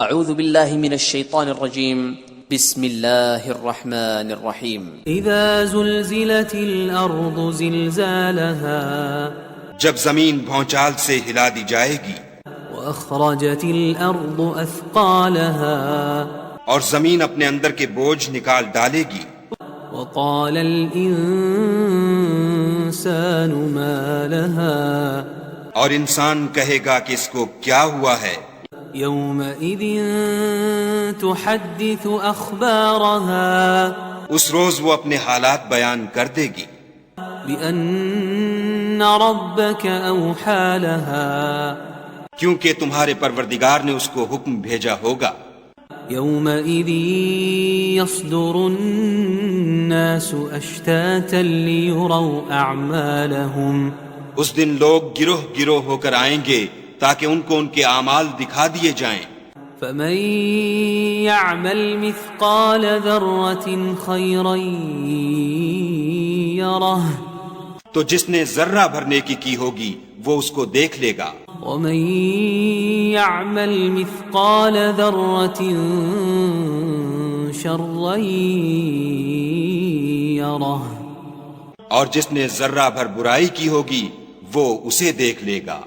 اعوذ باللہ من الشیطان الرجیم بسم اللہ الرحمن الرحیم اذا زلزلت الارض زلزالها جب زمین بھونچال سے ہلا دی جائے گی، واخرجت الارض اثقالها اور زمین اپنے اندر کے بوجھ نکال ڈالے گی، وقال الانسان ما لها اور انسان کہے گا کہ اس کو کیا ہوا ہے۔ يومئذ تحدث اخبارها اس روز وہ اپنے حالات بیان کر دے گی، بأن ربك اوحى لها کیونکہ تمہارے پروردگار نے اس کو حکم بھیجا ہوگا۔ يومئذ يصدر الناس اشتاتا ليروا اعمالهم اس دن لوگ گروہ گروہ ہو کر آئیں گے تاکہ ان کو ان کے اعمال دکھا دیے جائیں۔ فمن يعمل مثقال ذرة خيرا يره تو جس نے ذرہ بھر نیکی کی ہوگی وہ اس کو دیکھ لے گا، ومن يعمل مثقال ذرة شرا يره اور جس نے ذرہ بھر برائی کی ہوگی وہ اسے دیکھ لے گا۔